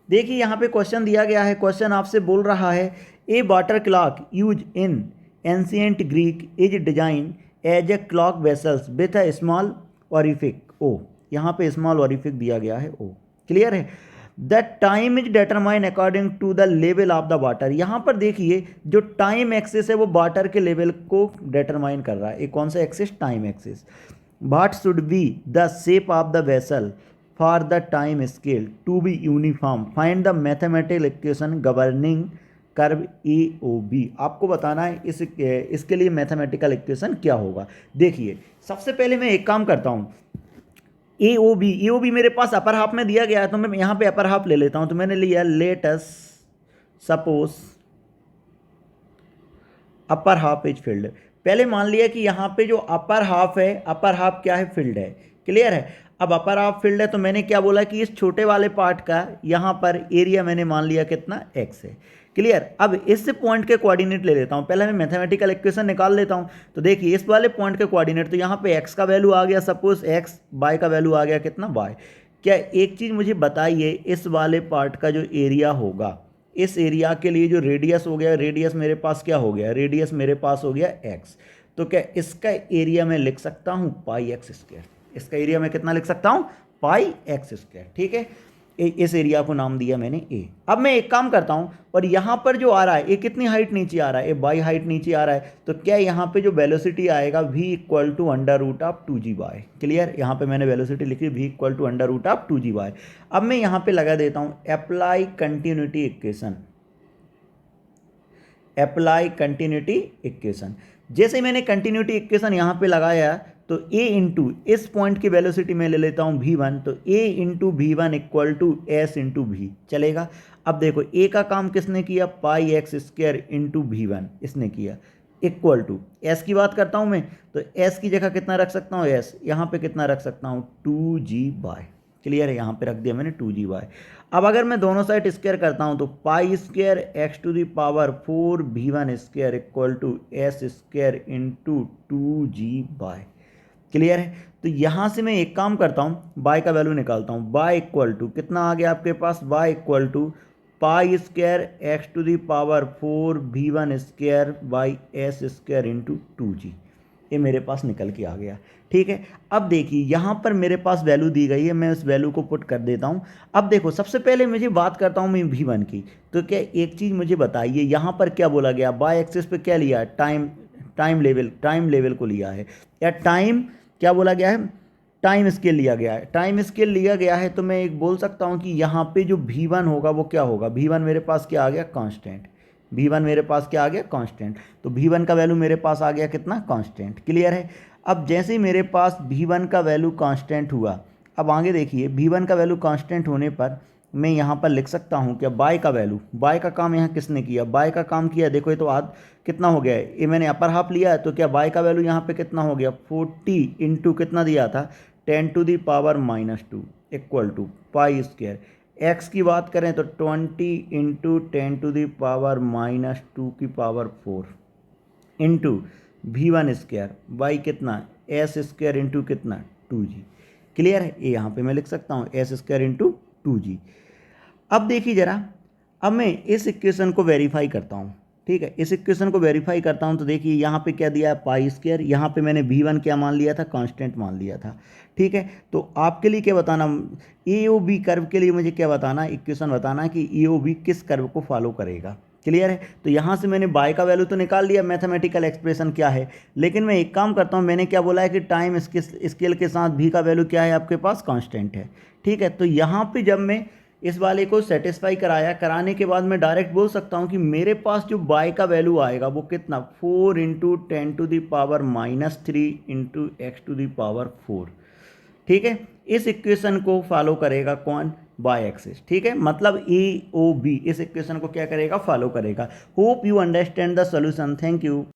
देखिए यहाँ पे क्वेश्चन दिया गया है, क्वेश्चन आपसे बोल रहा है a water clock use in ancient Greek is design as a clock vessels with a small orifice ओ, यहाँ पे स्मॉल ऑरिफिक दिया गया है ओ, क्लियर है। The time is determine according to the level of the water, यहाँ पर देखिए जो टाइम एक्सिस है वो वाटर के लेवल को डिटरमाइन कर रहा है। एक कौन सा axis? Time axis. What should be the shape of the vessel for the time scale to be uniform, find the mathematical equation governing curve A O B. आपको बताना है इसके लिए मैथमेटिकल इक्वेशन क्या होगा। देखिए सबसे पहले मैं एक काम करता हूँ, ए ओ बी मेरे पास अपर हाफ में दिया गया है तो मैं यहाँ पे अपर हाफ ले लेता हूँ। तो मैंने लिया let us suppose upper half is filled. पहले मान लिया कि यहाँ पे जो अपर हाफ है, अपर हाफ क्या है? फील्ड है, क्लियर है। अब अपर हाफ फील्ड है तो मैंने क्या बोला कि इस छोटे वाले पार्ट का यहाँ पर एरिया मैंने मान लिया कितना? एक्स है, क्लियर। अब इस पॉइंट के कोऑर्डिनेट ले लेता हूँ, पहले मैं मैथमेटिकल इक्वेशन निकाल लेता हूँ। तो देखिए इस वाले पॉइंट के कोऑर्डिनेट, तो यहाँ पे एक्स का वैल्यू आ गया सपोज एक्स, वाई का वैल्यू आ गया कितना? वाई। क्या एक चीज़ मुझे बताइए, इस वाले पार्ट का जो एरिया होगा, इस एरिया के लिए जो रेडियस हो गया, रेडियस मेरे पास क्या हो गया? रेडियस मेरे पास हो गया एक्स। तो क्या इसका एरिया मैं लिख सकता हूँ पाई एक्स स्क्वायर? इसका एरिया मैं कितना लिख सकता हूँ? पाई एक्स स्क्वायर, ठीक है। इस एरिया को नाम दिया मैंने ए। अब मैं एक काम करता हूँ, और यहाँ पर जो आ रहा है ये कितनी हाइट नीचे आ रहा है? ये बाई हाइट नीचे आ रहा है। तो क्या यहाँ पे जो वेलोसिटी आएगा v equal to under root of 2g/, clear. यहाँ पे मैंने वेलोसिटी लिखी v equal to under root of 2g/। अब मैं यहाँ पे लगा देता हूँ apply continuity equation, apply continuity equation. जैसे मैंने कंटिन्यूटी इक्वेशन यहाँ पे लगाया तो a इंटू इस पॉइंट की वेलोसिटी मैं ले लेता हूँ v1, तो a into V one equal to S into V, चलेगा। अब देखो a का काम किसने किया? Pi x square into V one इसने किया, इक्वल टू s की बात करता हूँ मैं, तो s की जगह कितना रख सकता हूँ? s यहाँ पे कितना रख सकता हूँ? 2g/, क्लियर है। यहाँ पे रख दिया मैंने 2g/। अब अगर मैं दोनों साइड स्क्वायर करता हूँ तो pi square x to the power 4 V one square equal to S square into 2g/, clear है। तो यहाँ से मैं एक काम करता हूँ, बाय का वैल्यू निकालता हूँ। बाय इक्वल टू कितना आ गया आपके पास? By equal to pi square x to the power 4 V one square by S square into 2g, ये मेरे पास निकल के आ गया, ठीक है। अब देखिए यहाँ पर मेरे पास वैल्यू दी गई है, मैं उस वैल्यू को पुट कर देता हूँ। अब देखो सबसे पहले मुझे बात करता हूँ मैं v1 की। तो क्या एक चीज़ मुझे बताइए, यहाँ पर क्या बोला गया? बाय एक्सिस पे क्या लिया है? टाइम लेवल को लिया है, या टाइम क्या बोला गया है? टाइम स्केल लिया गया है। टाइम स्केल लिया गया है तो मैं एक बोल सकता हूँ कि यहाँ पे जो v1 होगा वो क्या होगा? v1 मेरे पास क्या आ गया? कांस्टेंट। v1 मेरे पास क्या आ गया? कांस्टेंट। तो v1 का वैल्यू मेरे पास आ गया कितना? कांस्टेंट, क्लियर है। अब जैसे ही मेरे पास v1 का वैल्यू कांस्टेंट हुआ, अब आगे देखिए v1 का वैल्यू कांस्टेंट होने पर मैं यहाँ पर लिख सकता हूँ क्या? बाय का वैल्यू, बाय का काम यहाँ किसने किया? बाय का काम किया, देखो ये तो आध कितना हो गया है, ये मैंने अपर हाफ लिया है, तो क्या बाय का वैल्यू यहाँ पे कितना हो गया? 40 इंटू कितना दिया था? 10 to the power -2 equal to pi square. X की बात करें तो 20 इंटू 10 टू दी पावर -2 की power 4 into v1 square by कितना? एस स्क्वायर इंटू कितना? 2g, क्लियर है। ये यहाँ पे मैं लिख सकता हूँ एस स्क्वायर इंटू 2g। अब देखिए ज़रा, अब मैं इस इक्वेशन को वेरीफाई करता हूँ, ठीक है। इस इक्वेशन को वेरीफाई करता हूँ तो देखिए यहाँ पे क्या दिया है? Pi square. यहाँ पे मैंने v1 क्या मान लिया था? कांस्टेंट मान लिया था, ठीक है। तो आपके लिए क्या बताना, ए ओ बी कर्व के लिए मुझे क्या बताना? इक्वेशन बताना कि ए ओ बी किस कर्व को फॉलो करेगा, क्लियर है। तो यहाँ से मैंने बाय का वैल्यू तो निकाल लिया, मैथमेटिकल एक्सप्रेशन क्या है। लेकिन मैं एक काम करता हूँ, मैंने क्या बोला है कि टाइम स्केल के साथ भी का वैल्यू क्या है आपके पास? कांस्टेंट है, ठीक है। तो यहाँ पे जब मैं इस वाले को सेटिस्फाई कराने के बाद मैं डायरेक्ट बोल सकता हूँ कि मेरे पास जो बाय का वैल्यू आएगा वो कितना? 4 into 10 to the power -3 into X to the power 4, ठीक है। इस इक्वेशन को फॉलो करेगा कौन? बाय एक्सिस, ठीक है। मतलब ए ओ बी इस इक्वेशन को क्या करेगा? फॉलो करेगा। Hope you understand the solution. Thank you.